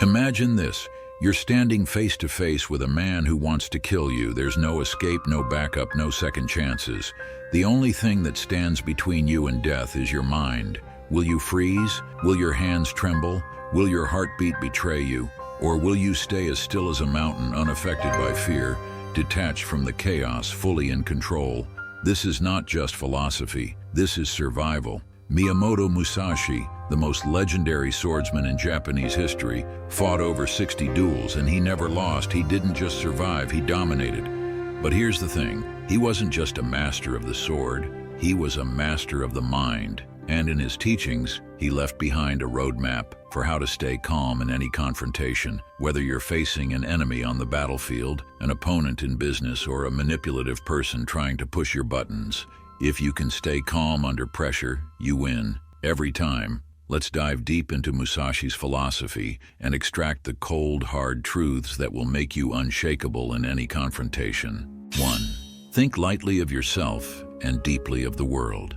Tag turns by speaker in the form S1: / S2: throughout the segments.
S1: Imagine this. You're standing face to face with a man who wants to kill you. There's no escape, no backup, no second chances. The only thing that stands between you and death is your mind. Will you freeze? Will your hands tremble? Will your heartbeat betray you? Or will you stay as still as a mountain, unaffected by fear, detached from the chaos, fully in control? This is not just philosophy. This is survival. Miyamoto Musashi, the most legendary swordsman in Japanese history, fought over 60 duels, and he never lost. He didn't just survive, he dominated. But here's the thing, he wasn't just a master of the sword, he was a master of the mind. And in his teachings, he left behind a roadmap for how to stay calm in any confrontation, whether you're facing an enemy on the battlefield, an opponent in business, or a manipulative person trying to push your buttons. If you can stay calm under pressure, you win. Every time. Let's dive deep into Musashi's philosophy and extract the cold, hard truths that will make you unshakable in any confrontation. 1. Think lightly of yourself and deeply of the world.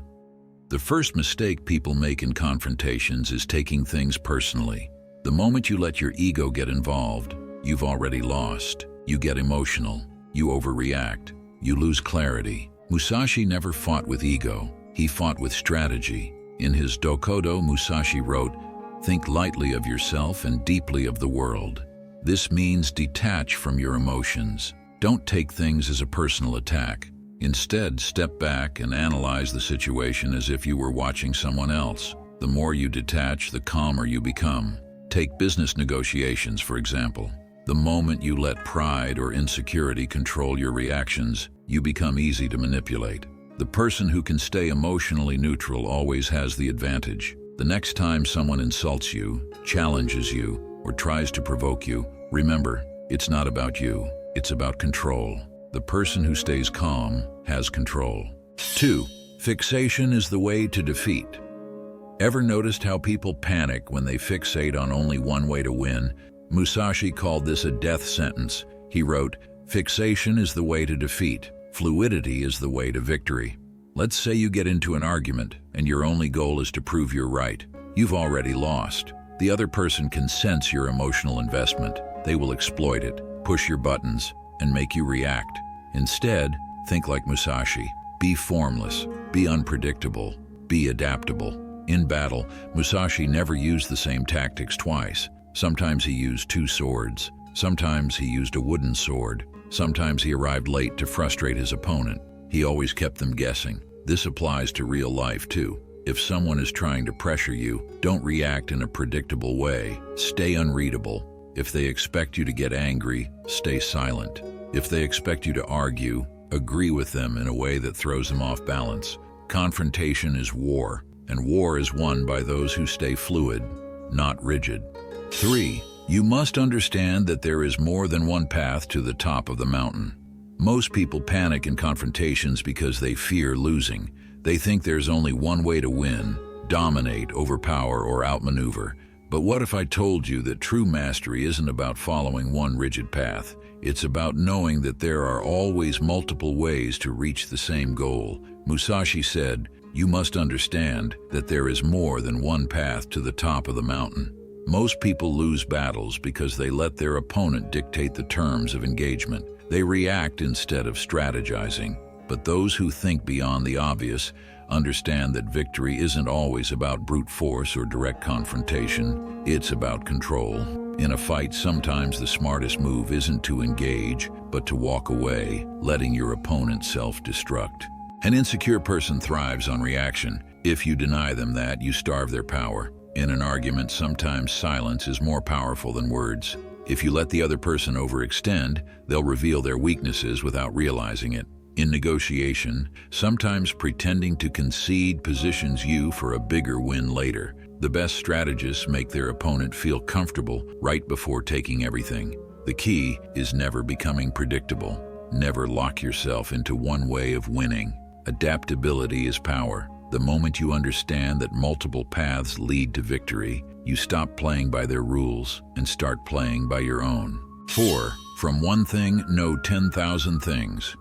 S1: The first mistake people make in confrontations is taking things personally. The moment you let your ego get involved, you've already lost. You get emotional. You overreact. You lose clarity. Musashi never fought with ego. He fought with strategy. In his Dokudo, Musashi wrote, "Think lightly of yourself and deeply of the world." This means detach from your emotions. Don't take things as a personal attack. Instead, step back and analyze the situation as if you were watching someone else. The more you detach, the calmer you become. Take business negotiations, for example. The moment you let pride or insecurity control your reactions, you become easy to manipulate. The person who can stay emotionally neutral always has the advantage. The next time someone insults you, challenges you, or tries to provoke you, remember, it's not about you, it's about control. The person who stays calm has control. 2. Fixation is the way to defeat. Ever noticed how people panic when they fixate on only one way to win? Musashi called this a death sentence. He wrote, "Fixation is the way to defeat. Fluidity is the way to victory." Let's say you get into an argument and your only goal is to prove you're right. You've already lost. The other person can sense your emotional investment. They will exploit it, push your buttons, and make you react. Instead, think like Musashi. Be formless, be unpredictable, be adaptable. In battle, Musashi never used the same tactics twice. Sometimes he used 2 swords. Sometimes he used a wooden sword. Sometimes he arrived late to frustrate his opponent. He always kept them guessing. This applies to real life too. If someone is trying to pressure you, don't react in a predictable way. Stay unreadable. If they expect you to get angry, stay silent. If they expect you to argue, agree with them in a way that throws them off balance. Confrontation is war, and war is won by those who stay fluid, not rigid. 3. You must understand that there is more than one path to the top of the mountain. Most people panic in confrontations because they fear losing. They think there's only one way to win, dominate, overpower, or outmaneuver. But what if I told you that true mastery isn't about following one rigid path? It's about knowing that there are always multiple ways to reach the same goal. Musashi said, "You must understand that there is more than one path to the top of the mountain." Most people lose battles because they let their opponent dictate the terms of engagement. They react instead of strategizing. But those who think beyond the obvious understand that victory isn't always about brute force or direct confrontation. It's about control. In a fight, sometimes the smartest move isn't to engage, but to walk away, letting your opponent self-destruct. An insecure person thrives on reaction. If you deny them that, you starve their power. In an argument, sometimes silence is more powerful than words. If you let the other person overextend, they'll reveal their weaknesses without realizing it. In negotiation, sometimes pretending to concede positions you for a bigger win later. The best strategists make their opponent feel comfortable right before taking everything. The key is never becoming predictable. Never lock yourself into one way of winning. Adaptability is power. The moment you understand that multiple paths lead to victory, you stop playing by their rules and start playing by your own. 4. From one thing, know 10,000 things.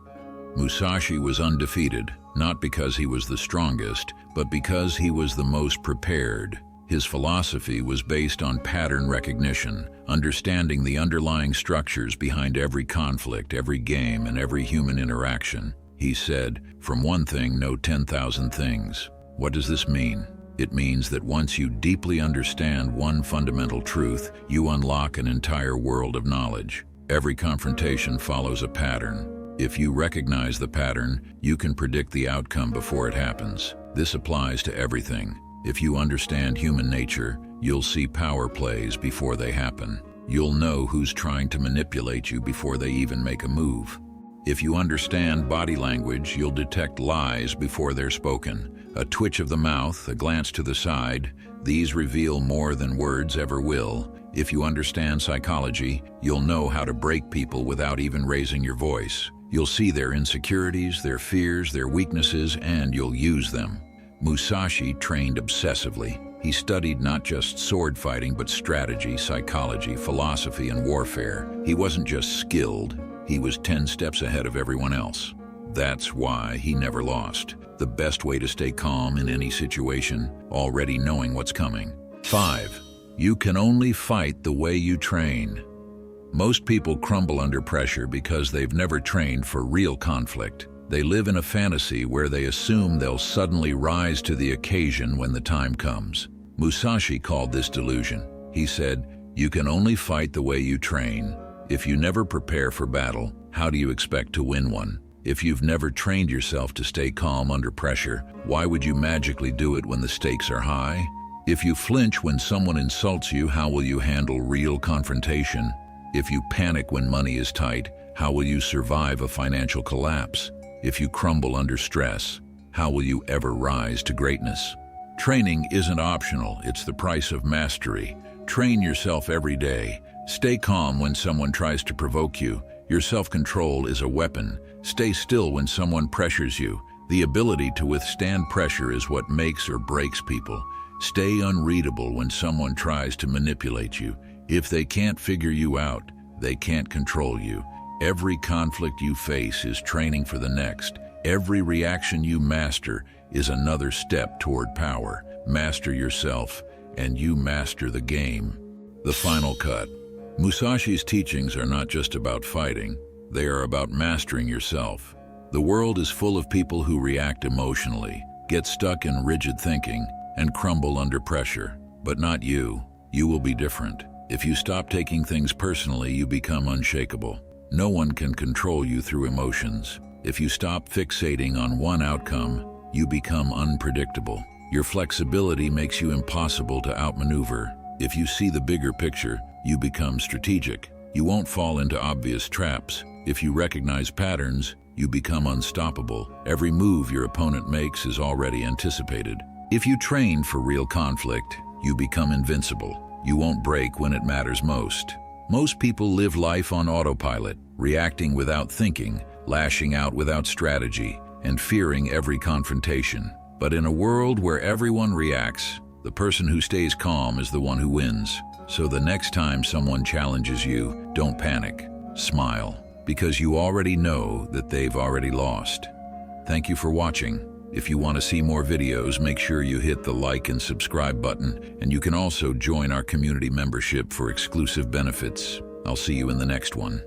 S1: Musashi was undefeated, not because he was the strongest, but because he was the most prepared. His philosophy was based on pattern recognition, understanding the underlying structures behind every conflict, every game, and every human interaction. He said, "From one thing, know 10,000 things." What does this mean? It means that once you deeply understand one fundamental truth, you unlock an entire world of knowledge. Every confrontation follows a pattern. If you recognize the pattern, you can predict the outcome before it happens. This applies to everything. If you understand human nature, you'll see power plays before they happen. You'll know who's trying to manipulate you before they even make a move. If you understand body language, you'll detect lies before they're spoken. A twitch of the mouth, a glance to the side, these reveal more than words ever will. If you understand psychology, you'll know how to break people without even raising your voice. You'll see their insecurities, their fears, their weaknesses, and you'll use them. Musashi trained obsessively. He studied not just sword fighting, but strategy, psychology, philosophy, and warfare. He wasn't just skilled, he was 10 steps ahead of everyone else. That's why he never lost. The best way to stay calm in any situation, already knowing what's coming. 5. You can only fight the way you train. Most people crumble under pressure because they've never trained for real conflict. They live in a fantasy where they assume they'll suddenly rise to the occasion when the time comes. Musashi called this delusion. He said, "You can only fight the way you train. If you never prepare for battle, how do you expect to win one? If you've never trained yourself to stay calm under pressure, why would you magically do it when the stakes are high? If you flinch when someone insults you, how will you handle real confrontation? If you panic when money is tight, how will you survive a financial collapse? If you crumble under stress, how will you ever rise to greatness?" Training isn't optional, it's the price of mastery. Train yourself every day. Stay calm when someone tries to provoke you. Your self-control is a weapon. Stay still when someone pressures you. The ability to withstand pressure is what makes or breaks people. Stay unreadable when someone tries to manipulate you. If they can't figure you out, they can't control you. Every conflict you face is training for the next. Every reaction you master is another step toward power. Master yourself, and you master the game. The final cut. Musashi's teachings are not just about fighting, they are about mastering yourself. The world is full of people who react emotionally, get stuck in rigid thinking, and crumble under pressure. But not you. You will be different. If you stop taking things personally, you become unshakable. No one can control you through emotions. If you stop fixating on one outcome, you become unpredictable. Your flexibility makes you impossible to outmaneuver. If you see the bigger picture, you become strategic. You won't fall into obvious traps. If you recognize patterns, you become unstoppable. Every move your opponent makes is already anticipated. If you train for real conflict, you become invincible. You won't break when it matters most. Most people live life on autopilot, reacting without thinking, lashing out without strategy, and fearing every confrontation. But in a world where everyone reacts, the person who stays calm is the one who wins. So the next time someone challenges you, don't panic. Smile, because you already know that they've already lost. Thank you for watching. If you want to see more videos, make sure you hit the like and subscribe button, and you can also join our community membership for exclusive benefits. I'll see you in the next one.